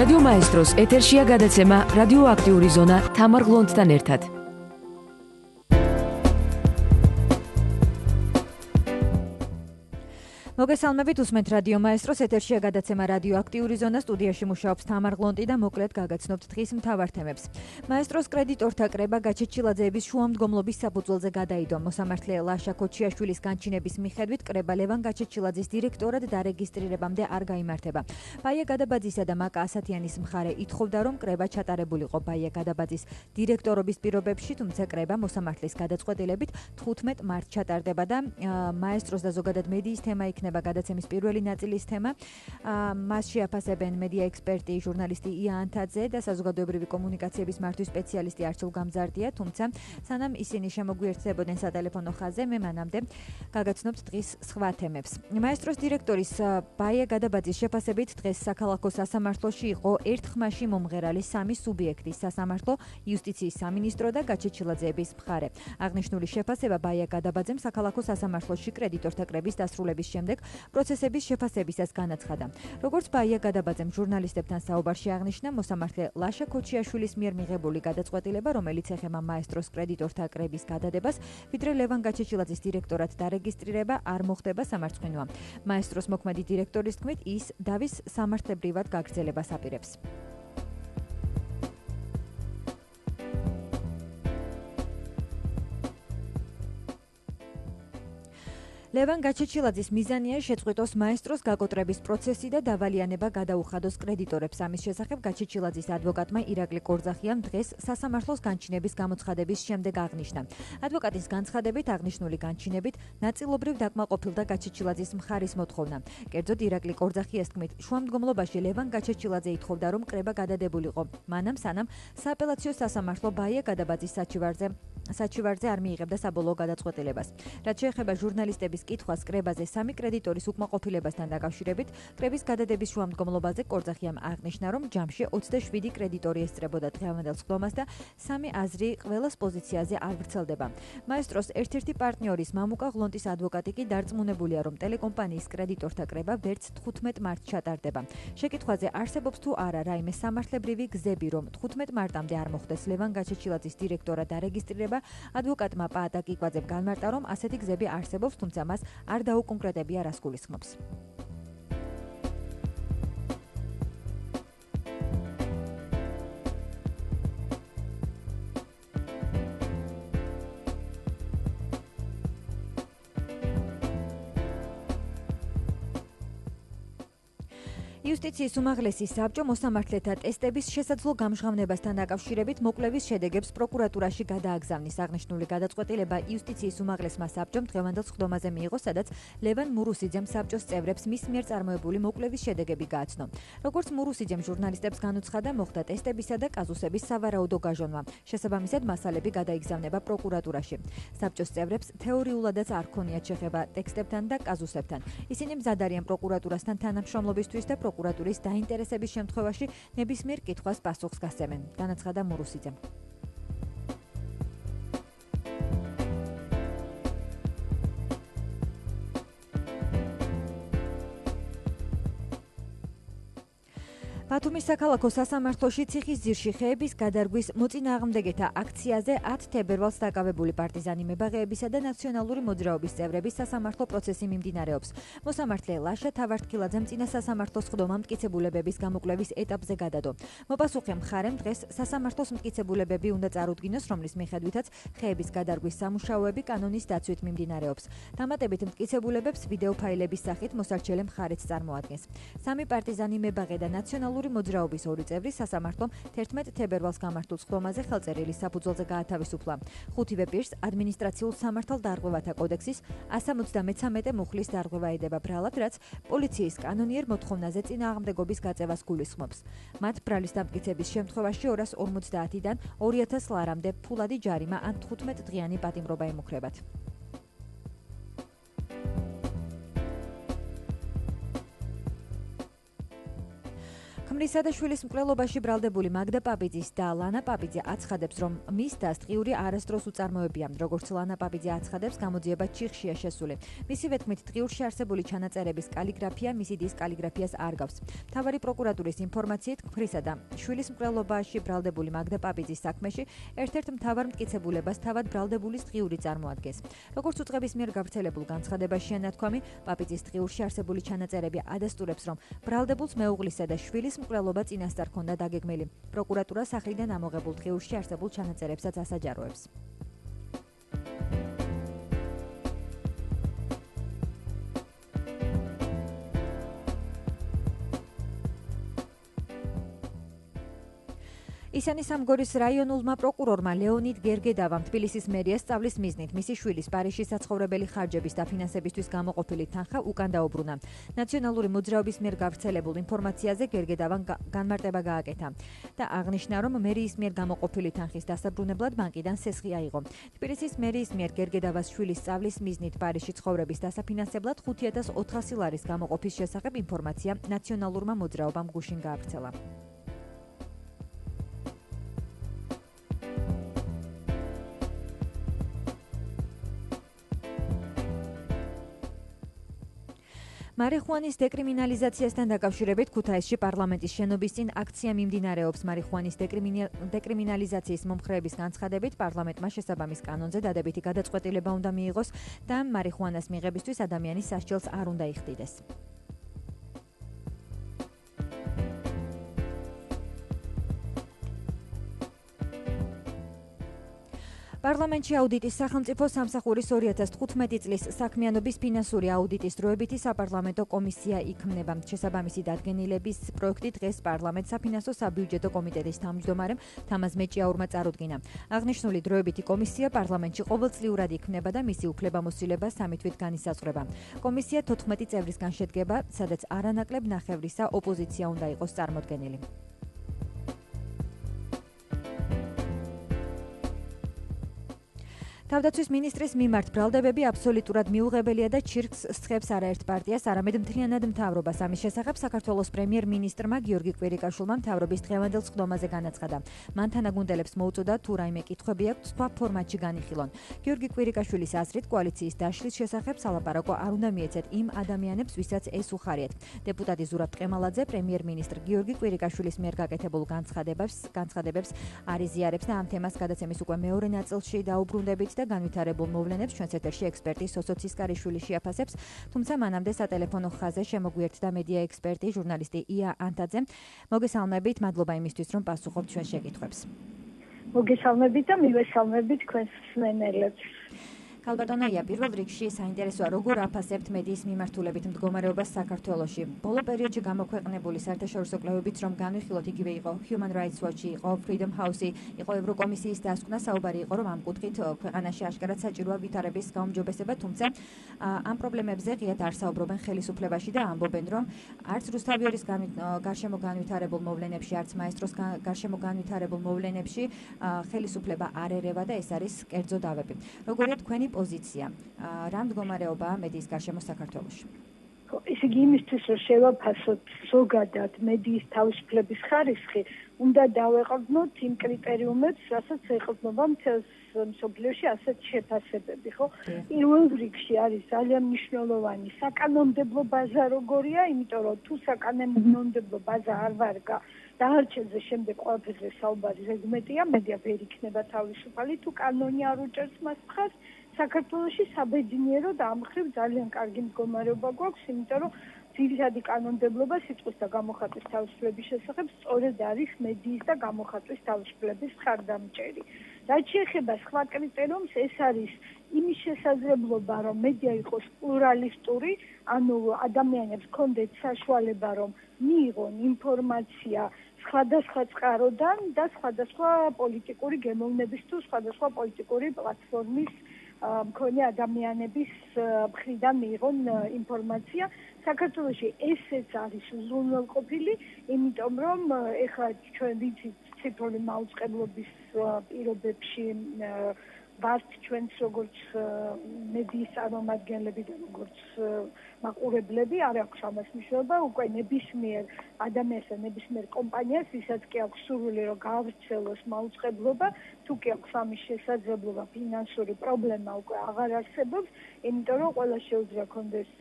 რადიო მაესტროს ეთერშია გადაცემა რადიოაქტიური ზონა თამარ გლონდთან ერთად. მოგესალმებით, უსმენთ რადიო მაესტროს ეთერშია გადაცემა რადიოაქტიური ზონა. სტუდიაში მუშაობს თამარ გლონტი და მოკლედ გაგაცნობთ დღის მთავარ თემებს. მაესტროს კრედიტორთა კრება გაჩეჩილაძეების შუამდგომლობის საფუძველზე გადაიდო. მოსამართლე ლაშა ქოჩიაშვილის განჩინების მიხედვით კრება ლევან გაჩეჩილაძის დირექტორად დარეგისტრირებამდე არ გაიმართება. ბაია გადაბაძისა და მაკა ასათიანის მხარე ითხოვდა, რომ კრება ჩატარებულიყო ბაია გადაბაძის დირექტორობის პირობებში, თუმცა კრება მოსამართლის გადაწყვეტილებით 15 მარტს ჩატარდება და მაესტროს და ზოგადად მედიის თემა იქნება გადაცემის პირველი ნაწილის თემა. მას შეაფასებენ მედია ექსპერტი, ჟურნალისტი ია ანთაძე და საზოგადოებრივი კომუნიკაციების მართვის სპეციალისტი არჩილ გამზარდია, თუმცა სანამ ისინი შემოგვიერთდებოდნენ სატელეფონო ხაზზე, მე მანამდე გაგაცნობთ დღის სხვა თემებს. მაესტროს დირექტორის ბაია გადაბაძის შეფასებით დღეს საქალაქო სასამართლოში იყო ერთ ხმაში მომღერალი სამი სუბიექტის სასამართლო, იუსტიციის სამინისტრო და გაჩეჩილაძეების მხარე. აღნიშნული შეფასება ბაია გადაბაძემ საქალაქო სასამართლოში კრედიტორთა კრების დასრულების შემდეგ პროცესების შეფასებისას განაცხადა. როგორც ბაია გადაბაძემ ჟურნალისტებთან საუბარში აღნიშნა, მოსამართლე ლაშა ქოჩიაშვილის მიერ მიღებული გადაწყვეტილება, რომელიც ეხება მაესტროს კრედიტორთა კრების გადადებას, ვიდრე ლევან გაჩეჩილაძის დირექტორად დარეგისტრირება არ მოხდება სამარცხვინოა. მაესტროს მოქმედი დირექტორის თქმით, ის დავის სამართლებრივად გაგრძელებას აპირებს. ლევან გაჩეჩილაძის მიზანია შეწყვიტოს მაესტროს გაკოტრების პროცესი და დავალიანება გადაუხადოს კრედიტორებს. ამის შესახებ გაჩეჩილაძის ადვოკატმა ირაკლი კორძახიამ დღეს სასამართლოს განჩინების გამოცხადების შემდეგ აღნიშნა. ადვოკატის განცხადებით აღნიშნული განჩინებით ნაწილობრივ დაკმაყოფილდა გაჩეჩილაძის მხარის მოთხოვნა. კერძოდ ირაკლი კორძახიას თქმით, შუამდგომლობაში ლევან გაჩეჩილაძე ითხოვდა, რომ კრება გადადებულიყო, მანამ სანამ სააპელაციო სასამართლო ბაია გადაბაძის საჩივარზე არ მიიღებდა საბოლოო გადაწყვეტილებას. რაც შეეხება ჟურნალისტების კითხვას კრებაზე სამი კრედიტორის უკმაყოფილებასთან დაკავშირებით, კრების გადადების შუამდგომლობაზე კორძახიამ აღნიშნა, რომ ჯამში 27 კრედიტორი ესწრებოდა დღევანდელ სხდომას და სამი აზრი ყველას პოზიციაზე არ ვრცელდება. მაესტროს ერთ-ერთი პარტნიორის მამუკა გლონტის ადვოკატი კი დარწმუნებულია, რომ ტელეკომპანიის კრედიტორთა კრება ვერც 15 მარტს ჩატარდება. შეკითხვაზე არსებობს თუ არა რაიმე სამართლებრივი გზები, რომ 15 მარტამდე არ მოხდეს ლევან გაჩეჩილაძის დირექტორად დარეგისტრირება, ადვოკატმა პაატა კიკვაძემ განმარტა, რომ ასეთი გზები არსებობს, თუმცა მას არ დაუკონკრეტებია რას გულისხმობს. იუსტიციის უმაღლესი საბჭო მოსამართლეთა ტესტების შესაძლო გამჟღავნებასთან დაკავშირებით მოკვლევის შედეგებს პროკურატურაში გადააგზავნის. აღნიშნული გადაწყვეტილება იუსტიციის უმაღლესმა საბჭომ დღევანდელ სხდომაზე მიიღო, სადაც ლევან მურუსიძემ საბჭოს წევრებს მის მიერ წარმოებული მოკვლევის შედეგები გააცნო. როგორც მურუსიძემ ჟურნალისტებს განუცხადა, მოხდა ტესტებისა და კაზუსების სავარაუდო გაჟონვა. შესაბამისად, მასალები გადაიგზავნება პროკურატურაში. საბჭოს წევრებს თეორიულადაც არ ქონიათ შეხება ტექსტებთან და კაზუსებთან. ისინი მზად არიან პროკურატურასთან თანამშრომლობისთვის და პროკურატურის დაინტერესების შემთხვევაში ნებისმიერ კითხვას პასუხს გასცემენ, განაცხადა მურუსიძემ. ბათუმის საქალაქო სასამართლოში ციხისძირში ხეების გადარგვის მოწინააღმდეგეთა აქციაზე 10 თებერვალს დაკავებული პარტიზანი მებაღეებისა და ნაციონალური მოძრაობის წევრების სასამართლო პროცესი მიმდინარეობს. მოსამართლე ლაშა თავართქილაძემ წინა სასამართლოს სხდომა მტკიცებულებების გამოკვლევის ეტაპზე გადადო. მოპასუხე მხარემ დღეს სასამართლოს მტკიცებულებები უნდა წარუდგინოს, რომლის მიხედვითაც ხეების გადარგვის სამუშაოები კანონის დაცვით მიმდინარეობს. დამატებით მტკიცებულებებს ვიდეო ფაილების სახით მოსარჩელე მხარეც წარმოადგენს. სამი პარტიზანი მებაღე და ნაციონალური მოძრაობის ორი წევრი სასამართლომ 11 თებერვალს გამართულ სხდომაზე ხელწერილის საფუძველზე გაათავისუფლა. ხუთივე პირს ადმინისტრაციულ სამართალდარღვევათა კოდექსის 173 მუხლის დარღვევა ედება ბრალად, რაც პოლიციის კანონიერ მოთხოვნაზე წინააღმდეგობის გაწევას გულისხმობს. მათ ბრალის დამტკიცების შემთხვევაში 250-დან 2000 ლარამდე ფულადი ჯარიმა ან 15 დღიანი პატიმრობა ემუქრებათ. ქმრისა და შვილის მკვლელობაში ბრალდებული მაგდა პაპიძის და ლანა პაპიძე აცხადებს, რომ მის დას ტყიური არასდროს უწარმოებია. როგორც ლანა პაპიძე აცხადებს, გამოძიება ჩიხშია შესული. მისივე თქმით, ტყიურში არსებული ჩანაწერების კალიგრაფია მისი დის კალიგრაფიას არ გავს. მთავარი პროკურატურის ინფორმაციით, ქმრისა და შვილის მკვლელობაში ბრალდებული მაგდა პაპიძის საქმეში ერთ-ერთ მთავარ მტკიცებულებას თავად ბრალდებულის ტყიური წარმოადგენს. როგორც უწყების მიერ გავრცელებულ განცხადებაშია ნათქვამი, პაპიძის ტყიურში არსებული ჩანაწერები ადასტურებს, რომ ბრალდებულს მეუღლისა და შვილის მკვლელობა წინასწარ ჰქონდა დაგეგმილი. პროკურატურა სახლიდან ამოღებულ ტყიურში არსებულ ჩანაწერებსაც ასაჯაროებს. ისანი სამგორის რაიონულმა პროკურორმა ლეონიდ გერგედავამ თბილისის მერიას სწავლის მიზნით მისი შვილის პარიზში საცხოვრებელი ხარჯების დაფინანსებისთვის გამოყოფილი თანხა უკან დაუბრუნა. ნაციონალური მოძრაობის მიერ გავრცელებულ ინფორმაციაზე გერგედავამ განმარტება გააკეთა და აღნიშნა, რომ მერიის მიერ გამოყოფილი თანხის დასაბრუნებლად ბანკიდან სესხი აიღო. თბილისის მერიის მიერ გერგედავას შვილის სწავლის მიზნით პარიზში ცხოვრების დასაფინანსებლად 5400 ლარის გამოყოფის შესახებ ინფორმაცია ნაციონალურმა მოძრაობამ გუშინ გაავრცელა. მარიხუანის დეკრიმინალიზაციასთან დაკავშირებით ქუთაისში პარლამენტის შენობის წინ აქცია მიმდინარეობს. მარიხუანის დეკრიმინალიზაციის მომხრეების განცხადებით, პარლამენტმა შესაბამის კანონზე დადებითი გადაწყვეტილება უნდა მიიღოს და მარიხუანას მიღებისთვის ადამიანის სასჯელს არ უნდა იხდიდეს. პარლამენტში აუდიტის სახელმწიფო სამსახურის 2015 წლის საქმიანობის ფინანსური აუდიტის დროებითი საპარლამენტო კომისია იქმნება. შესაბამისი დადგენილების პროექტი დღეს პარლამენტს საფინანსო საბიუჯეტო კომიტეტის თავმჯდომარემ თამაზ მეჭიაურმა წარუდგინა. აღნიშნული დროებითი კომისია პარლამენტში ყოველწლიურად იქმნება და მისი უფლებამოსილება 3 თვით განისაზღვრება. კომისია 14 წევრისგან შედგება, სადაც არანაკლებ ნახევრისა ოპოზიცია უნდა იყოს წარმოდგენილი. თავდაცვის მინისტრის მიმართ ბრალდებები აბსოლუტურად მიუღებელია და ჩირკს სხებს არაერთ პარტიას, არამედ მთლიანად მთავრობას. ამის შესახებ საქართველოს პრემიერ-მინისტრმა გიორგი კვირიკაშვილმა მთავრობის დღევანდელ სხდომაზე განაცხადა. მან თანაგუნდელებს მოუწოდა თუ რაიმე კითხვები აქვთ სხვა ფორმატში განიხილონ. გიორგი კვირიკაშვილის აზრით, კოალიციის დაშლის შესახებ სალაპარაკო არ უნდა მიეცეთ იმ ადამიანებს, ვისაც ეს უხარიათ. დეპუტატი ზურაბ ტყემალაძე პრემიერ-მინისტრ გიორგი კვირიკაშვილის მიერ გაკეთებულ განცხადებებს არ იზიარებს და ამ თემას გადაცემის უკვე მეორე ნაწილში დაუბრუნდებით და განვითარებულ მოვლენებს ჩვენს ეთერში ექსპერტი სოსო ცისკარიშვილი შეაფასებს, თუმცა მანამდე სატელეფონო ხაზზე შემოგვიერთდა მედია ექსპერტი ჟურნალისტი ია ანტაძე. მოგესალმებით, მადლობა იმისთვის, რომ პასუხობთ ჩვენ შეკითხვებს. მოგესალმებით და მივესალმებით თქვენს მსმენელებს. ქალბატონია, პირველ რიგში საინტერესოა, როგორ აფასებთ მედიის მიმართულებით მდგომარეობას საქართველოში. ბოლო პერიოდში გამოქვეყნებული საერთაშორისო კვლევებიც რომ განვიხილოთ, იგივე იყო Human Rights Watch, იყო Freedom House, იყო ევროკომისიის დასკვნა, საუბარი იყო, რომ ამ კუთხით ქვეყანაში ашკარად საჭიროა ვითარების გაუმჯობესება, თუმცა ამ პრობლემებზე ღიად არ საუბრობენ ხელისუფლებაში და ამბობენ, რომ არც რუსთავიორის გარშემო განვითარებულ მოვლენებში, არც მაესტროს გარშემო განვითარებულ მოვლენებში ხელისუფლება არ ერევა და ეს არის კერძო დავები. როგორია თქვენი პოზიცია? რა მდგომარეობაა მედიის გარშემო საქართველოში? ესე იგი, იმისთვის რომ შევაფასოთ ზოგადად მედიის თავისუფლების ხარისხი, უნდა დავეყრდნოთ იმ კრიტერიუმებს, რასაც ეყრდნობა მთელს მსოფლიოში ასეთ შეფასებები, ხო? პირველ რიგში არის ძალიან მნიშვნელოვანი საკანონმდებლო ბაზა როგორია, იმიტომ რომ თუ საკანონმდებლო ბაზა არ ვარგა დაარჩენზე შემდეგ ყველაფერზე საუბარი ზედმეტია, მედია ვერ იქნება თავისუფალი, თუ კანონი არ უჭერს მას მხარს. საქართველოში საბედნიერო და ამ მხრივ ძალიან კარგი მდგომარეობა გვაქვს, იმიტომ რომ ძირითადი კანონმდებლობა სიტყვის და გამოხატვის თავისუფლების შესახებ სწორედ არის მედიის და გამოხატვის თავისუფლების მხარდამჭერი. რაც შეეხება სხვა კრიტერიუმს, ეს არის იმის შესაძლებლობა, რომ მედია იყოს პლურალისტური, ანუ ადამიანებს ჰქონდეთ საშუალება, რომ მიიღონ ინფორმაცია სხვადასხვა წყაროდან და სხვადასხვა პოლიტიკური გემოვნების თუ სხვადასხვა პოლიტიკური პლატფორმის მქონე ადამიანების მხრიდან მიიღონ ინფორმაცია. საქართველოში ესეც არის უზრუნველყოფილი, იმიტომ რომ ეხლა ჩვენ ვიცით ციფრული მაუწყებლობის პირობებში ვართ ჩვენც როგორც მედიის წარმომადგენლები და როგორც მაყურებლები, არ აქვს ამას მნიშვნელობა, უკვე ნებისმიერ ადამიანს და ნებისმიერ კომპანიას, ვისაც კი აქვს სურვილი, რომ გაავრცელოს მაუწყებლობა, თუ კი აქვს ამის შესაძლებლობა, ფინანსური პრობლემა უკვე აღარ არსებობს, იმიტომ რომ ყველა შეუძლია კონდეს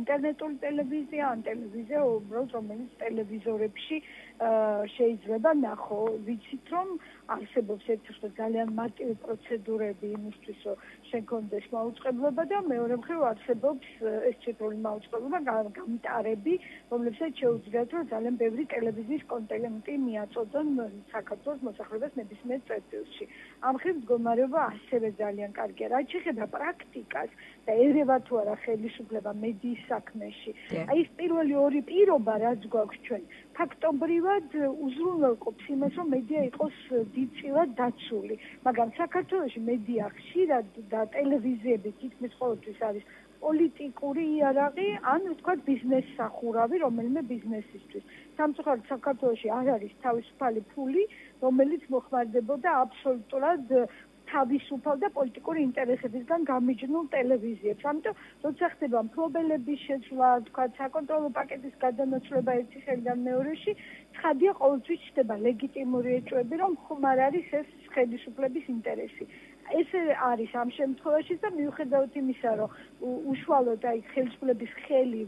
ინტერნეტული ტელევიზია, ან ტელევიზია უბრალოდ რომელიც ტელევიზორებში შეიძლება ნახო. ვიცით რომ არსებობს ერთ-ერთი ძალიან მარტივი პროცედურები იმისთვის, რომ შენ კონდეს მაუწყებლობა და მეორე მხრივ არსებობს ეს ციფრული მაუწყებლობა გამტარები, რომლებსაც შეუძლიათ რომ ძალიან ბევრი ტელევიზიის კონტენტი მიაწოდონ საქართველოს მოსახლეობას ნებისმიერ წერტილში. ამ მხრივ მდგომარეობა ასევე ძალიან კარგია. რაც შეეხება პრაქტიკას და ერევა თუ არა ხელისუფლება მედიის საქმეში. აი ეს პირველი ორი პირობა რაც გვაქვს ჩვენ ფაქტობრივად უზრუნველყოფს იმას, რომ მედია იყოს დიდწილად დაცული, მაგრამ საქართველოში მედია ხშირად და ტელევიზიები თითქმის ყოველთვის არის პოლიტიკური იარაღი, ან ვთქვათ ბიზნესსახურავი, რომელიმე ბიზნესისთვის. სამწუხაროდ საქართველოში არ არის თავისუფალი ფული, რომელიც მოხმარდებოდა აბსოლუტურად თავისუფალ და პოლიტიკური ინტერესებისგან გამიჯნულ ტელევიზიებს. ამიტომ როცა ხდება მფლობელების შეცვლა, თქვა საკონტროლო პაკეტის გადანაცვლება ერთი ხელიდან მეორეში, ცხადია ყოველთვის ხდება ლეგიტიმური ეჭვები, რომ ხომ არ არის ეს ხელისუფლების ინტერესი. ეს არის ამ შემთხვევაში და მიუხედავად იმისა, რომ უშუალოდ აი ხელისუფლების ხელი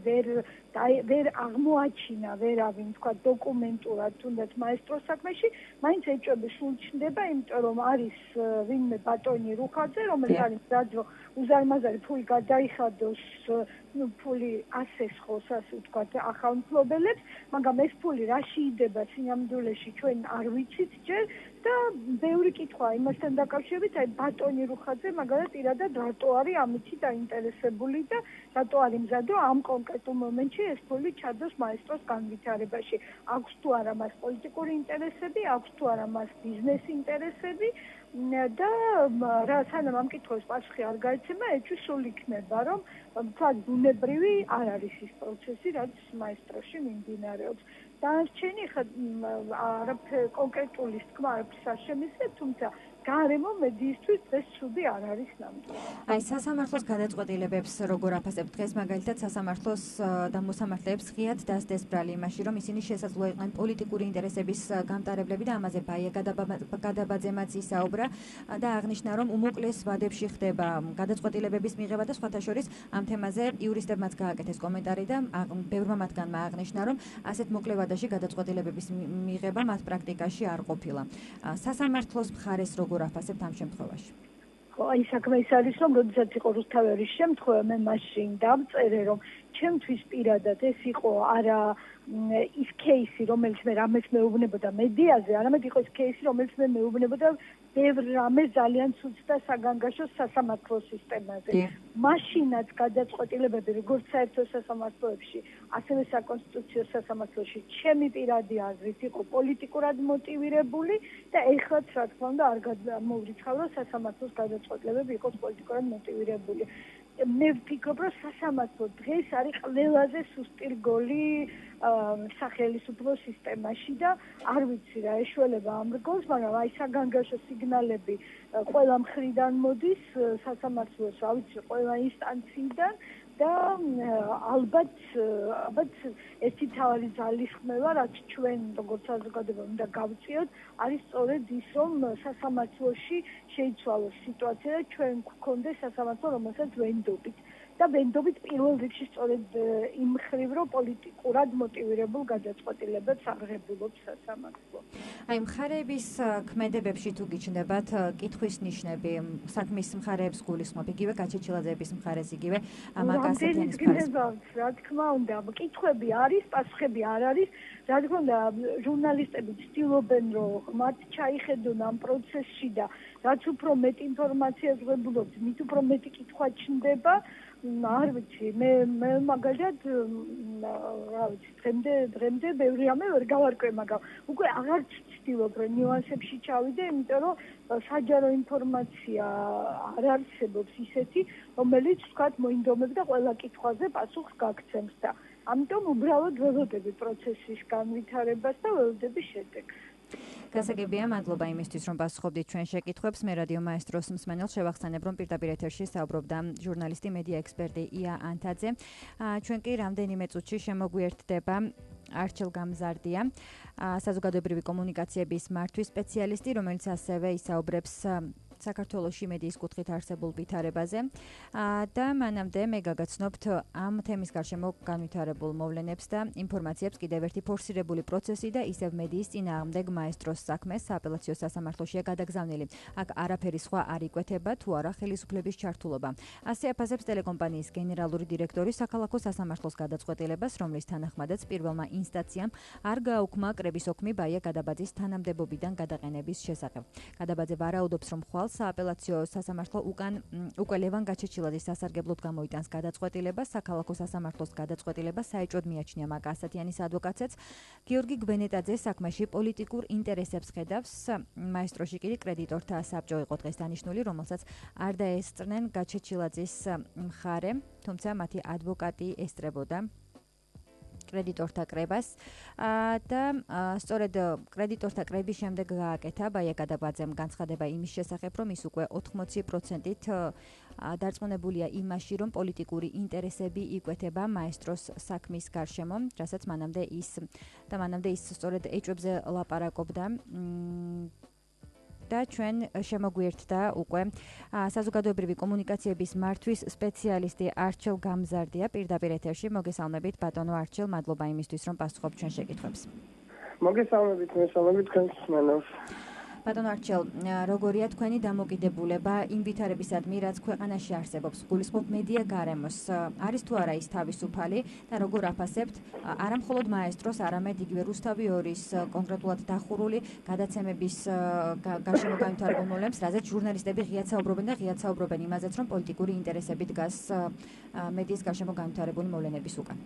ვერ აღმოაჩინა ვერავინ თქვა დოკუმენტურად თუნდაც მაესტროს საქმეში, მაინც ეჭვები სულ ჩნდება, იმიტომ რომ არის ვინმე ბატონი რუხაძე, რომელიც არის დაძრო უზარმაზარი ფული გადაიხადოს, ფული ასესხოს, ასე ვთქვათ, ახალ მფლობელებს, მაგრამ ეს ფული რაში იდება სინამდვილეში ჩვენ არ ვიცით ჯერ და ბევრი კითხვა იმასთან დაკავშირებით, აი ბატონი რუხაძე მაგალითად პირადად რატო არის ამით დაინტერესებული და რატო არის მზად რომ ამ კონკრეტულ მომენტში ეს ფული ჩადოს მაესტროს განვითარებაში. აქვს თუ არა მას პოლიტიკური ინტერესები, აქვს თუ არა მას ბიზნეს ინტერესები და რა სანამ ამ კითხვას პასუხი არ გაიცემა, ეჭვი სულ იქნება, რომ თქვათ ბუნებრივი არ არის ის პროცესი, რაც მაესტროში მიმდინარეობს. დანარჩენი არაფერ კონკრეტული თქმა არაფერს არ შემიძლია, თუმცა გარემო მედიისთვის დღეს ცუდი არ არის ნამდვილად. აი სასამართლოს გადაწყვეტილებებს როგორ აფასებთ დღეს მაგალითად სასამართლოს და მოსამართლეებს ღიად დასდეს ბრალი იმაში, რომ ისინი შესაძლოა იყვნენ პოლიტიკური ინტერესების გამტარებლები და ამაზე ბაია გადაბაძემაც ისაუბრა და აღნიშნა, რომ უმოკლეს ვადებში ხდება გადაწყვეტილებების მიღება და სხვათა შორის ამ თემაზე იურისტებმაც გააკეთეს კომენტარი და ბევრმა მათგანმა აღნიშნა, რომ ასეთ მოკლე ვადაში გადაწყვეტილებების მიღება მათ პრაქტიკაში არ ყოფილა. სასამართლოს მხარეს როგორ აფასებთ ამ შემთხვევაში? აი საქმე ის არის, რომ როდესაც იყო რუსთაველის შემთხვევა, მე მაშინ დავწერე, რომ ჩემთვის პირადად ეს იყო არა ის кейსი, რომელიც მე რამეს მეუბნებოდა მედიაზე, არამედ იყო ის кейსი, რომელიც მე მეუბნებოდა ბევრ რამეს ძალიან ცუდს და საგანგაშოს სასამართლო სისტემაზე. მაშინაც გადაწყვეტილებები როგორც საერთო სასამართლოებში, ასევე საკონსტიტუციო სასამართლოში ჩემი პირადი აზრით იყო პოლიტიკურად მოტივირებული და ეხლაც რა თქმა უნდა არ გამოვრიცხავ, რომ სასამართლოს გადაწყვეტილებები იყოს პოლიტიკურად მოტივირებული. მე ვფიქრობ, რომ სასამართლო დღეს არის ყველაზე სუსტი რგოლი სახელმწიფო სისტემაში და არ ვიცი რა ეშველება ამ რგოლს, მაგრამ აი საგანგაშო სიგნალები ყველა მხრიდან მოდის სასამართლოს, რა ვიცი, ყველა ინსტანციიდან და ალბათ ერთი თავი ძალისხმევა, რაც ჩვენ როგორც საზოგადოება უნდა გავწიოთ, არის სწორედ ის, რომ სასამართლოში შეიცვალოს სიტუაცია და ჩვენ გვქონდეს სასამართლო, რომელსაც ვენდობით. და ვენდობით პირველ რიგში სწორედ იმ მხრივ, რომ პოლიტიკურად მოტივირებულ გადაწყვეტილებებს აღებულობს სასამართლო. აი მხარეების ქმედებებში თუ გიჩნდებათ კითხვის ნიშნები, საქმის მხარეებს გულისხმობ, იგივე გაჩეჩილაძეების მხარეს, იგივე მაკასეთენის მხარეს. რა თქმა უნდა, კითხვები არის, პასუხები არ არის. რა თქმა უნდა, ჟურნალისტები ცდილობენ, რომ მათ ჩაიხედონ ამ პროცესში და რაც უფრო მეტ ინფორმაციას ვღებულობთ, მით უფრო მეტი კითხვა ჩნდება. არ ვიცი, მე მაგალითად რა ვიცი, დღემდე ბევრი რამე ვერ გავარკვე, მაგრამ უკვე აღარც ვცდილობ, რომ ნიუანსებში ჩავიდე, იმიტომ რომ საჯარო ინფორმაცია არ არსებობს ისეთი, რომელიც ვთქვათ მოინდომებდა ყველა კითხვაზე პასუხს გაგცემს და ამიტომ უბრალოდ ველოდები პროცესის განვითარებას და ველოდები შედეგს. გასაგებია, მადლობა იმისთვის, რომ პასუხობდით ჩვენ შეკითხვებს. მე რადიო მაესტროს მსმენელს შევახსენებ, რომ პირდაპირ ეთერში საუბრობდა ჟურნალისტი, მედია ექსპერტი ია ანთაძე. ჩვენ კი რამდენიმე წუთში შემოგვიერთდება არჩილ გამზარდია, საზოგადოებრივი კომუნიკაციების მართვის სპეციალისტი, რომელიც ასევე ისაუბრებს საქართველოში მედიის კუთხით არსებულ ვითარებაზე და მანამდე მე გაგაცნობთ ამ თემის გარშემო განვითარებულ მოვლენებს და ინფორმაციებს კიდევ ერთი ფორსირებული პროცესი და ისევ მედიის წინააღმდეგ მაესტროს საქმეს სააპელაციო სასამართლოშია გადაგზავნილი. აქ არაფერი სხვა არ იკვეთება, თუ არა ხელისუფლების ჩართულობა. ასე აფასებს ტელეკომპანიის გენერალური დირექტორი საქალაქო სასამართლოს გადაწყვეტილებას, რომლის თანახმადაც პირველმა ინსტანციამ არ გააუქმა კრების ოქმი ბაია გადაბაძის თანამდებობიდან გადაყენების შესახებ. გადაბაძე ვარაუდობს, რომ ხვალ სააპელაციო სასამართლო უკვე ლევან გაჩეჩილაძის სასარგებლოდ გამოიტანს გადაწყვეტილებას, საქალაქო სასამართლოს გადაწყვეტილებას საეჭვოდ მიაჩნია მაკა ასათიანის ადვოკატსაც. გიორგი გვენეტაძე საქმეში პოლიტიკურ ინტერესებს ხედავს. მაესტროში კი კრედიტორთა საბჭო იყო დღეს დანიშნული, რომელსაც არ დაესწრნენ გაჩეჩილაძის მხარე, თუმცა მათი ადვოკატი ესწრებოდა კრედიტორთა კრებას და სწორედ კრედიტორთა კრების შემდეგ გააკეთა ბაია გადაბაძემ განცხადება იმის შესახებ, რომ ის უკვე 80%-ით დარწმუნებულია იმაში, რომ პოლიტიკური ინტერესები იკვეთება მაესტროს საქმის გარშემო, რასაც მანამდე ის სწორედ ეჭვებზე ლაპარაკობდა. და ჩვენ შემოგვიერთდა უკვე საზოგადოებრივი კომუნიკაციების მართვის სპეციალისტი არჩილ გამზარდია პირდაპირ ეთერში. მოგესალმებით ბატონო არჩილ, მადლობა იმისთვის, რომ პასუხობთ ჩვენ შეკითხვებს. მოგესალმებით თქვენს მსმენელს. ბატონო არჩილ, როგორია თქვენი დამოკიდებულება იმ ვითარებისადმი, რაც ქვეყანაში არსებობს? გულისხმობ მედია გარემოს, არის თუ არა ის თავისუფალი და როგორ აფასებთ არა მხოლოდ მაესტროს, არამედ იგივე რუსთავი 2-ის კონკრეტულად დახურული გადაცემების გარშემო განვითარებულ მოვლენებს, რაზეც ჟურნალისტები ღიად საუბრობენ იმაზეც, რომ პოლიტიკური ინტერესები დგას მედიის გარშემო განვითარებული მოვლენების უკან.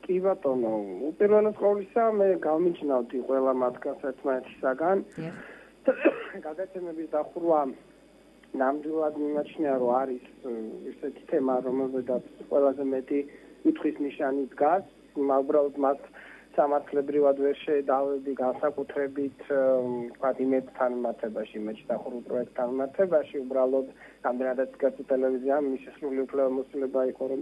კი ბატონო, უპირველეს ყოვლისა მე გავმიჩნევდი ყველა მათგანს ერთმანეთისაგან. გადაცემების დახურვა ნამდვილად მიმაჩნია, რომ არის ისეთი თემა, რომელზედაც ყველაზე მეტი კითხვის ნიშანი დგას. უბრალოდ მას სამართლებრივად ვერ შედავდი განსაკუთრებით ვთქვათ იმედთან მიმართებაში, იმედში დახურულ პროექტთან მიმართებაში. უბრალოდ რამდენადაც გასულ ტელევიზიამ მის სრული უფლებამოსილება იყო, რომ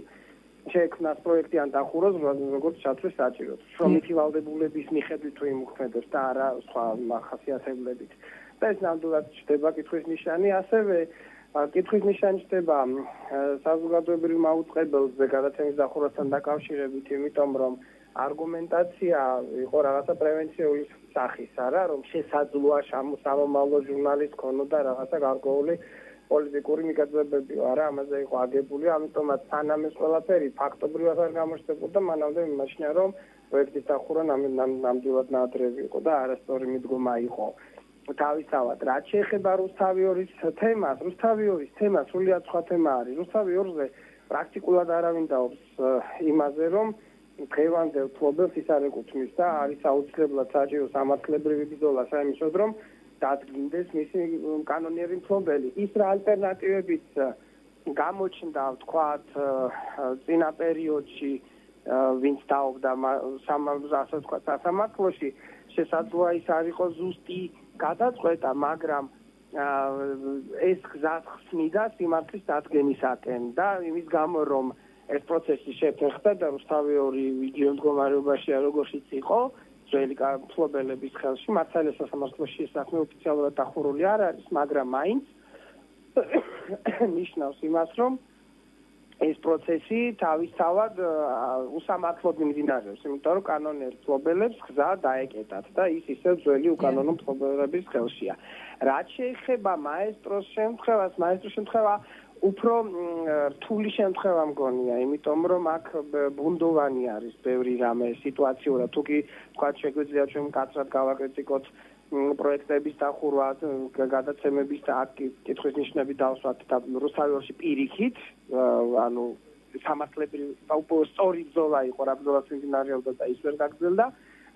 შეექმნას პროექტი ან დახუროს, როგორც ჩათვლეს საჭიროდ. შრომითი ვალდებულების მიხედვით თუ იმოქმედებს და არა სხვა მახასიათებლებით. და ეს ნამდვილად ჩნდება კითხვის ნიშანი, ასევე კითხვის ნიშანი ჩნდება საზოგადოებრივ მაუწყებელზე გადაცემის დახურვასთან დაკავშირებით, იმიტომ რომ არგუმენტაცია იყო რაღაცა პრევენციული სახის, არა, რომ შესაძლოა სამომავლო ჟურნალის ქონოდა რაღაცა გარკვეული პოლიტიკური მიგაძვებები, არა, ამაზე იყო აგებული, ამიტომაც სანამ ეს ყველაფერი ფაქტობრივად არ გამოჩნდებოდა, მანამდე მიმაჩნია, რომ პროექტის დახურვა ნამდვილად ნაადრევი იყო და არასწორი მიდგომა იყო. თავისთავად, რაც შეეხება რუსთავი 2-ის თემას, რუსთავი 2-ის თემა სრულიად სხვა თემა არის. რუსთავი 2-ზე პრაქტიკულად არავინ დაობს იმაზე, რომ დღევანდელ ფლობელს ის არ ეკუთვნის და არის აუცილებლად საჭირო სამართლებრივი ბრძოლა საიმისოდ, რომ დადგინდეს მისი კანონიერი მფლობელი. ის რა ალტერნატივებიც გამოჩნდა, ვთქვათ, წინა პერიოდში, ვინც დაობდა სასამართლოში, შესაძლოა ის არ იყოს ზუსტი გადაწყვეტა, მაგრამ ეს გზას ხსნიდა სიმართლის დადგენისაკენ და იმის გამო, რომ ეს პროცესი შეფერხდა და რუსთავი 2 იგივე მდგომარეობაშია, როგორიც იყო ძველი მფლობელების ხელში, მართალია სასამართლოში ეს საქმე ოფიციალურად დახურული არ არის, მაგრამ მაინც ნიშნავს იმას, რომ ეს პროცესი თავისთავად უსამართლოდ მიმდინარეობს, იმიტომ რომ კანონიერ მფლობელებს გზა დაეკეტათ და ის ისევ ძველი უკანონო მფლობელების ხელშია. რაც შეეხება მაესტროს შემთხვევა უფრო რთული შემთხვევა მგონია, იმიტომ რომ აქ ბუნდოვანი არის ბევრი რამე სიტუაციურად, თუ კი თქვა შეგვიძლია ჩვენ მკაცრად გავაკრიტიკოთ პროექტების დახურვა, გადაცემების და აქ კითხვის ნიშნები დავსვათ და რუსთავი 2-ში პირიქით, ანუ სამართლებრივი სწორი ბრძოლა იყო, რა ბრძოლას მიმდინარეობდა და ის ვერ გაგრძელდა.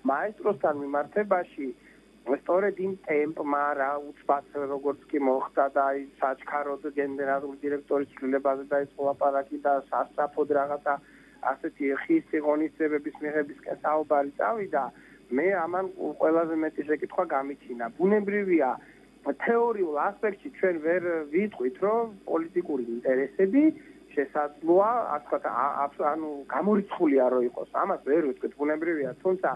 მაესტროსთან მიმართებაში სწორედ იმ ტემპმა, რა უცბად როგორც კი მოხდა და აი საჩქაროდ გენერალური დირექტორის ცვლილებაზე დაიწყო ლაპარაკი და სასწრაფოდ რაღაცა ასეთი ხის ღონისძიებების მიღებისკენ საუბარი წავიდა. მე ამან ყველაზე მეტი შეკითხვა გამიჩინა. ბუნებრივია თეორიულ ასპექტში ჩვენ ვერ ვიტყვით, რომ პოლიტიკური ინტერესები შესაძლოა, ასე ვთქვათ, გამორიცხულია რომ იყოს. ამას ვერ ვიტყვით, ბუნებრივია, თუმცა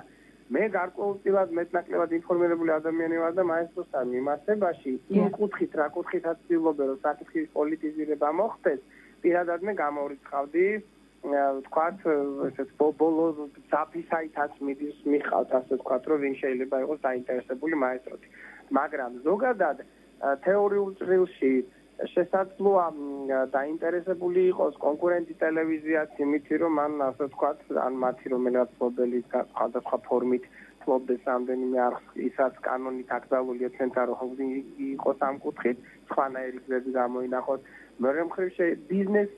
მე გარკვეულწილად მეტნაკლებად ინფორმირებული ადამიანი ვარ და მაესტროსთან მიმართებაში იმ კუთხით, რა კუთხითაც ვცდილობენ, რომ საკითხის პოლიტიზირება მოხდეს, პირადად მე გამორიცხავდი, ვთქვათ, ესეც ბოლო დაფისაითაც მიხავთ, ასე ვთქვათ, რომ ვინ შეიძლება იყოს დაინტერესებული მაესტროთი. მაგრამ ზოგადად თეორიულ წრილში შესაძლოა დაინტერესებული იყოს კონკურენტი ტელევიზიაც იმით, რომ მან ასე ვთქვათ, ან მათი რომელიღაც მოდელი სხვადასხვა ფორმით ფლობდეს რამდენიმე არხს, ისაც კანონით აკრძალულია ცენტრა რომ იყოს ამ კუთხით, სხვანაირი გზები გამოინახოს. მეორე მხრივ ბიზნეს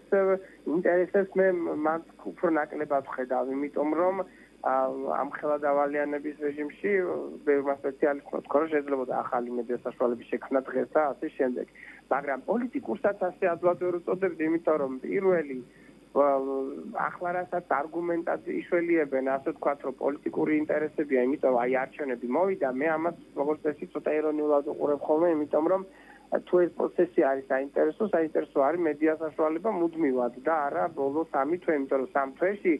ინტერესებს მე მან უფრო ნაკლებად ვხედავ, იმიტომ რომ ამ ხელადავალიანების რეჟიმში ბევრმა სპეციალისტმა თქვა, რომ შეიძლება ახალი მედია საშუალებების შექმნა დღეს და ასე შემდეგ. მაგრამ პოლიტიკურსაც ასე ადვილად ვერ უწოდებდი, იმიტომ რომ პირველი ახლა რასაც არგუმენტად იშველიებენ, ასე ვთქვათ, რომ პოლიტიკური ინტერესებია, იმიტომ აი არჩევნები მოვიდა, მე ამას როგორც წესი ცოტა ირონიულად უყურებ ხოლმე, იმიტომ რომ თუ ეს პროცესი არის საინტერესო არის მედია საშუალება მუდმივად და არა ბოლო 3 თვე, იმიტომ რომ 3 თვეში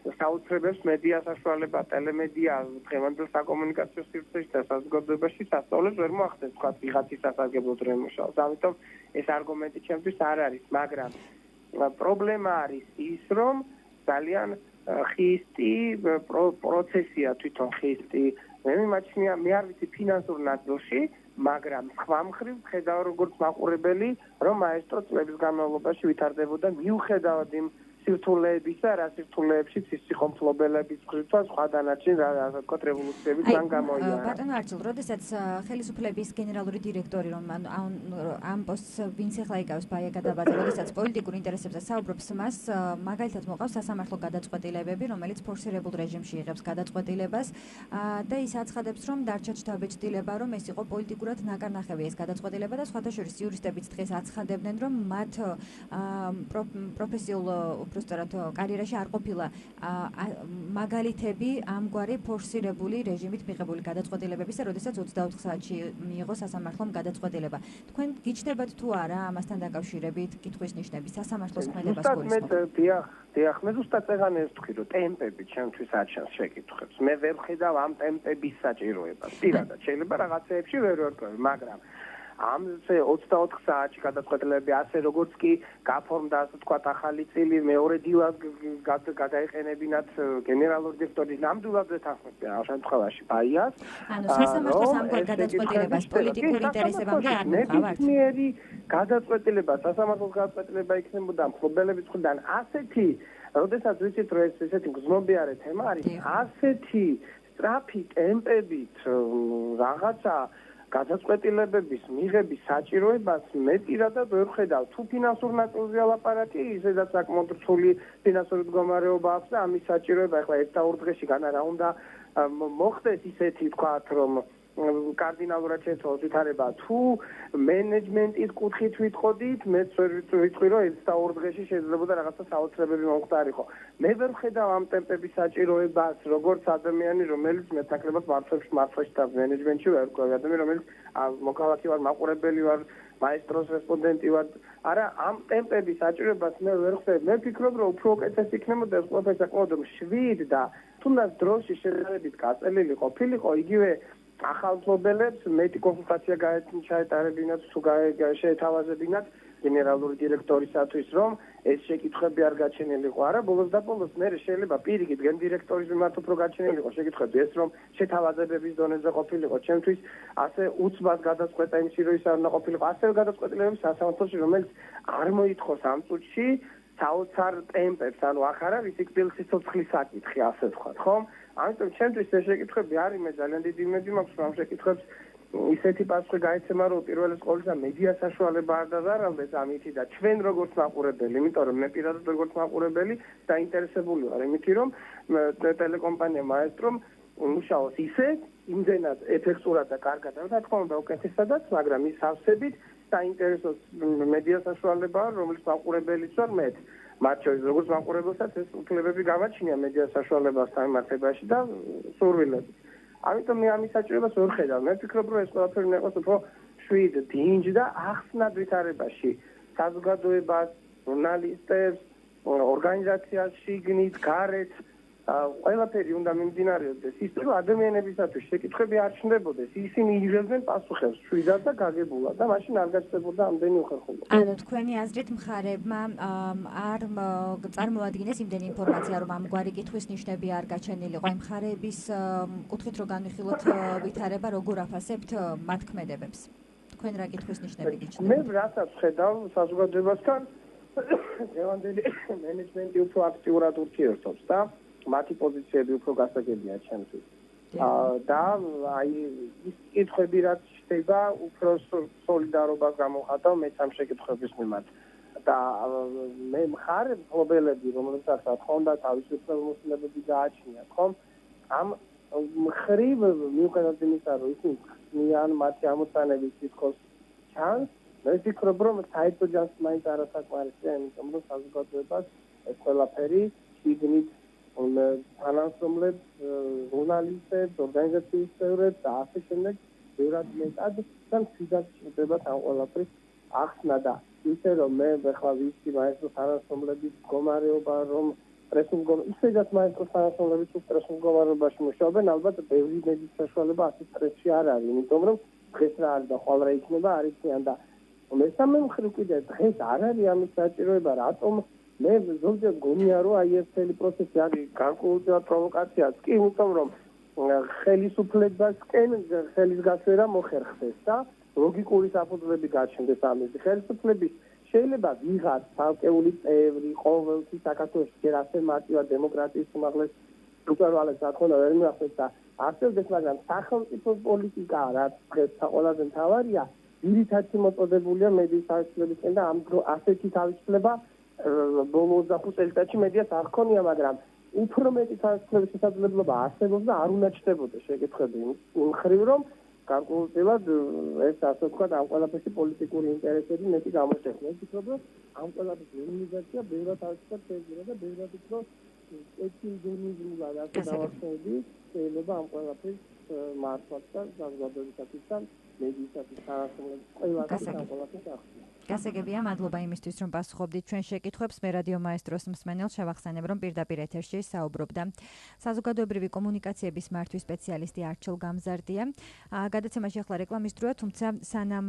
საოცრებებს მედია საშუალება, ტელემედია, დღევანდელ საკომუნიკაციო სივრცეში და საზოგადოებაში სასწაულებს ვერ მოახდენს, თქვა ვიღაცის სასარგებლოდ რომ მუშაობს. ამიტომ ეს არგუმენტი ჩემთვის არ არის, მაგრამ პრობლემა არის ის, რომ ძალიან ხისტი პროცესია თვითონ ხისტი. მე მიმაჩნია, მე არ ვიცი ფინანსურ ნაწილში, მაგრამ სხვა მხრივ ხედავ როგორც მაყურებელი, რომ მაესტრო წლების განმავლობაში ვითარდებოდა მიუხედავად იმ სირთულეებისა, რა სირთულეებშიც ის იყო მფლობელების მხრიდან სხვა დანარჩენ ასე ვთქვათ რევოლუციების მან გამოიარა. ბატონო არჩილ, როდესაც ხელისუფლების გენერალური დირექტორი რომ ამ პოსტს ვინც ახლა იკავებს ბაია გადაბაძე, როდესაც პოლიტიკურ ინტერესებზე საუბრობს, მას მაგალითად მოყავს სასამართლო გადაწყვეტილებები, რომელიც ფორსირებულ რეჟიმში იღებს გადაწყვეტილებას და ის აცხადებს, რომ დარჩა ჩდაბეჭდილება, რომ ეს იყო პოლიტიკურად ნაკარნახევი ეს გადაწყვეტილება და სხვათა შორის იურისტებიც დღეს აცხადებდნენ, რომ მათ პროფესიულ უბრალოდ კარიერაში არ ყოფილა მაგალითები ამგვარი ფორსირებული რეჟიმით მიღებული გადაწყვეტილებებისა, როდესაც 24 საათში მიიღო სასამართლომ გადაწყვეტილება. თქვენ გიჩნდებათ თუ არა ამასთან დაკავშირებით კითხვის ნიშნები სასამართლოს ქმედებას გულისხმობ? დიახ, მე ზუსტად წეგანეს ვთქვი, რომ ტემპები ჩემთვის აჩენს შეკითხვებს. მე ვერ ვხედავ ამ ტემპების საჭიროებას. პირადად შეიძლება რაღაცეებში ვერ ვერკვევი, მაგრამ ამ 24 საათში გადაწყვეტილებები ასე როგორც კი გაფორმდა ასე ვთქვათ ახალი წილი მეორე დილად გადაეყენებინათ გენერალური დირექტორის ნამდვილად ეთანხმებიან ამ შემთხვევაში ბაიას. ანუ სასამართლოს ამგვარ გადაწყვეტილებას პოლიტიკური ინტერესებამდე არ მიყავართ? ნებისმიერი გადაწყვეტილება, სასამართლოს გადაწყვეტილება იქნებოდა მფლობელების მხრიდან ასეთი, როდესაც ვიცით რომ ეს ესეთი გზნობიარე თემა არის, ასეთი სწრაფი ტემპებით რაღაცა გადაწყვეტილებების მიღების საჭიროებას მე პირადად ვერ ვხედავ. თუ ფინანსურ ნაწილზე ლაპარაკი, ისედაც საკმაოდ რთული ფინანსური მდგომარეობა აქვს და ამის საჭიროება ახლა 1-2 დღეში განა რა უნდა მოხდეს ისეთი ვთქვათ, რომ კარდინალურად შეცვალოს ვითარება. თუ მენეჯმენტის კუთხით ვიტყოდით, მეც ვერ ვიტყვი, რომ 1-2 დღეში შეიძლება რაღაცა საოცრებები მომხდარიყო. მე ვერ ვხედავ ამ ტემპების საჭიროებას, როგორც ადამიანი, რომელიც მეტნაკლებად მართლებში და მენეჯმენტში ვერ ვკვევი, ადამიანი, რომელიც მოქალაქე ვარ, მაყურებელი ვარ, მაესტროს რესპონდენტი ვარ. არა, ამ ტემპების საჭიროებას მე ვერ ვხედავ. მე ვფიქრობ, რომ უფრო უკეთესი იქნებოდა ეს ყველაფერი საკმაოდ მშვიდ და თუნდაც დროში შედარებით გაწელილი ყოფილიყო, იგივე ახალმფლობელებს მეტი კონსულტაცია გაეტარებინათ თუ შეეთავაზებინათ გენერალური დირექტორისათვის, რომ ეს შეკითხვები არ გაჩენილიყო. არა, ბოლოს და ბოლოს მე შეიძლება პირიქით გენდირექტორის მიმართ უფრო გაჩენილიყო შეკითხვები, ეს რომ შეთავაზებების დონეზე ყოფილიყო. ჩემთვის ასე უცბად გადაწყვეტა იმში, რომ ის არ უნდა ყოფილიყო. ასევე გადაწყვეტილებები სასამართლოში, რომელიც არ მოითხოვს ამ წუთში საოცარ ტემპებს, ანუ ახ არ არის სიკვდილის სიცოცხლის საკითხი, ასე ვთქვათ, ხო? ამიტომ ჩემთვის ეს შეკითხვები არის, მე ძალიან დიდი იმედი მაქვს, რომ ამ შეკითხვებს ისეთი პასუხი გაიცემა, რომ უპირველეს ყოვლისა მედია საშუალება არ დაზარალდეს ამითი და ჩვენ როგორც მაყურებელი, იმიტომ რომ მე პირადად როგორც მაყურებელი დაინტერესებული ვარ იმითი, რომ ტელეკომპანია მაესტრომ მუშაობს ისე, იმდენად ეფექტურად და კარგად, რა თქმა უნდა, უკეთესადაც, მაგრამ ის ავსებით საინტერესოს მედია საშუალებაა, რომელიც მაყურებელიც ვარ მე. მათ შორის როგორც მაყურებელსაც ეს უფლებები გამაჩნია მედია საშუალებასთან მიმართებაში და სურვილები. ამიტომ მე ამის საჭიროებას ვერ ხედავ. მე ვფიქრობ, რომ ეს ყველაფერი უნდა იყოს უფრო შვიდ, დინჯ და ახსნად ვითარებაში საზოგადოებას, ჟურნალისტებს, ორგანიზაციას შიგნით, გარეთ ყველაფერი უნდა მიმდინარეობდეს ისე, რომ ადამიანებისათვის შეკითხვები არ ჩნდებოდეს, ისინი იღებდნენ პასუხებს შვიდად და გაგებულად და მაშინ არ გაჩნდებოდა ამდენი უხერხულობა. ანუ თქვენი აზრით მხარებმა არ წარმოადგენს იმდენი ინფორმაცია, რომ ამგვარი კითხვის ნიშნები არ გაჩენილიყო. აი მხარების კუთხით რო განვიხილოთ ვითარება, როგორ აფასებთ მათ ქმედებებს? თქვენ რა კითხვის ნიშნები გიჩნდებათ? მე რასაც ხედავ საზოგადოებასთან დღევანდელი მენეჯმენტი უფრო აქტიურად ურთიერთობს და მათი პოზიციები უფრო გასაგებია ჩემთვის. და აი ის კითხვები რაც ხდება, უფრო სოლიდარობას გამოხატავ მეც ამ შეკითხვების მიმართ. და მე მხარებ მფლობელები, რომელსაც რა თქმა უნდა თავისი უფლებამოსილებები გააჩნიათ, ხომ? ამ მხრივ მიუხედავად იმისა, რომ ისინი ხსნიან მათი ამოცანების თითქოს ჩანს, მე ვფიქრობ, რომ საერთო ჯანს მაინც არასაკმარისია, იმიტომ რომ საზოგადოებას ეს ყველაფერი შიგნით თანამშრომლებს, ჟურნალისტებს, ორგანიზაციის წევრებს და ასე შემდეგ ბევრად მეტად და მშვიდად ჭირდებათ ამ ყველაფრის ახსნა და ისე რომ მე ახლა ვიცი მაესტროს თანამშრომლების მდგომარეობა, რომ ისედაც მაესტროს თანამშრომლები თუ სტრესულ მდგომარეობაში მუშაობენ, ალბათ ბევრი მედის საშუალება ასე სტრესში არ არის, იმიტომ რომ დღეს რა არის და ხვალ რა იქნება არ იციან და მესამე მხრივ კიდე დღეს არ არის ამის საჭიროება, რატომ მე ზოგჯერ გონია რომ აი ეს მთელი პროცესი არის განკუთვნილ პროვოკაციაც კი იმიტომ რომ ხელისუფლებასკენ ხელის გასვერა მოხერხდეს და ლოგიკური საფუძვლები გაჩნდეს ამის ხელისუფლების შეიძლება ვიღაც ცალკეული წევრი ყოველთვის საქართველოს ჯერ ასე მარტივად დემოკრატიის უმაღლეს უპირველეს საკითხს ვერ მიახსენებს და არსებობს მაგრამ სახელმწიფო პოლიტიკა რაც დღეს ყველაზე მთავარია ძირითადად მოწოდებულია მედიის თავისუფლებისკენ და ამ ასეთი თავისუფლება ბოლო 25 წელიწადში მედიას არ ჰქონია, მაგრამ უფრო მეტი თავისუფლების შესაძლებლობა არსებობს და არ უნდა ჩნდებოდეს შეკითხვები იმ მხრივ, რომ განკუთვნილად ეს ასე ვთქვათ, ამ ყველაფერში პოლიტიკური ინტერესები მეტი გამოჩნდება. მე ვფიქრობ, რომ ამ ყველაფრის მინიმიზაცია ბევრად თავისუფლად შეიძლება და ბევრად უფრო ექიმიზმულად ასე დავახსენები, შეიძლება ამ ყველაფრის მართლაც და საზოგადოებისათვის მედიისათვის თანამშრომლებს ყველაფერს ამ ყველაფერს ახსნა. გასაგებია, მადლობა იმისთვის, რომ პასუხობდით ჩვენ შეკითხვებს. მე რადიო მაესტროს მსმენელს შევახსენებ, რომ პირდაპირ ეთერში საუბრობდა საზოგადოებრივი კომუნიკაციების მართვის სპეციალისტი არჩილ გამზარდია. გადაცემაში ახლა რეკლამის დროა, თუმცა სანამ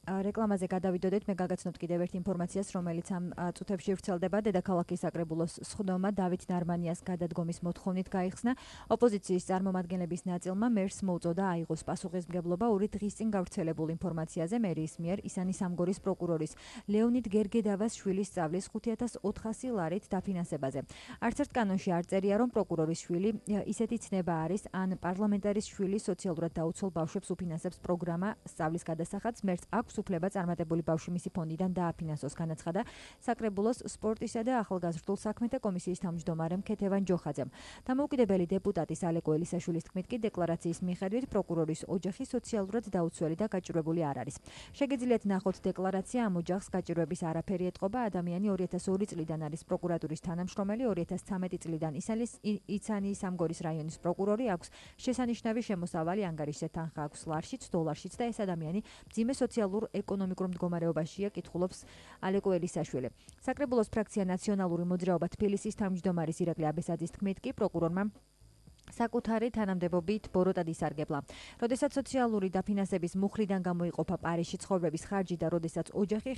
რეკლამაზე გადავიდოდეთ, მე გაგაცნობთ კიდევ ერთ ინფორმაციას, რომელიც ამ წუთებში ვრცელდება. დედაქალაქის საკრებულოს სხდომა დავით ნარმანიას გადადგომის მოთხოვნით გაიხსნა. ოპოზიციის წარმომადგენლების ნაწილმა მერს მოუწოდა აიღოს პასუხისმგებლობა ორი დღის წინ გავრცელებულ ინფორმაციაზე მერიის მიერ ისანი სამგორის პროკურორის ლეონიდ გერგედავას შვილის სწავლის 5400 ლარით დაფინანსებაზე. არც ერთ კანონში არ წერია, რომ პროკურორის შვილი ისეთი ცნება არის, ან პარლამენტარის შვილი სოციალურად დაუცველ ბავშვებს უფინანსებს პროგრამა სწავლის გადასახადს, მერს აქვს უფლება წარმატებული ბავშვი მისი ფონდიდან დააფინანსოს, განაცხადა საკრებულოს სპორტისა და ახალგაზრდულ საქმეთა კომისიის თავმჯდომარემ ქეთევან ჯოხაძემ. დამოუკიდებელი დეპუტატის ალეკო ელისაშვილის თქმით კი დეკლარაციის მიხედვით პროკურორის ოჯახი სოციალურად დაუცველი და გაჭირვებული არ არის. შეგიძლიათ ნახოთ დეკლარაცია ამ ოჯახს გაჭირვების არაფერი ეთყობა. ადამიანი 2002 წლიდან არის პროკურატურის თანამშრომელი, 2013 წლიდან იცანი სამგორის რაიონის პროკურორი, აქვს შესანიშნავი შემოსავალი, ანგარიშზე თანხა აქვს ლარშიც, დოლარშიც და ეს ადამიანი მძიმე სოციალურ ეკონომიკურ მდგომარეობაშია, კითხულობს ალეკო ელისაშვილი. საკრებულოს ფრაქცია ნაციონალური მოძრაობა თბილისის თავმჯდომარის ირაკლი აბესაძის თქმით კი პროკურორმა საკუთარი თანამდებობით ბოროტად ისარგებლა. როდესაც სოციალური დაფინანსების მუხრიდან გამოიყოფა პარიზში ცხოვრების ხარჯი და როდესაც ოჯახის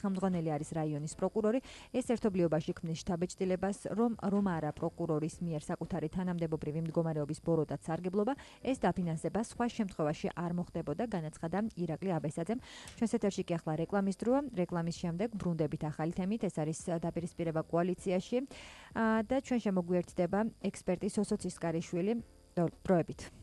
ხელმძღვანელი არის რაიონის პროკურორი, ეს ერთობლიობაში ქმნის შთაბეჭდილებას, რომ არა პროკურორის მიერ საკუთარი თანამდებობრივი მდგომარეობის ბოროტად სარგებლობა, ეს დაფინანსება სხვა შემთხვევაში არ მოხდებოდა, განაცხადა ირაკლი აბესაძემ. ჩვენს ეთერში კი ახლა რეკლამის დროა. რეკლამის შემდეგ ბრუნდებით ახალი თემით, ეს არის დაპირისპირება კოალიციაში და ჩვენ შემოგვიერთდება ექსპერტი სოსო ცისკარიშვილი. დროებით.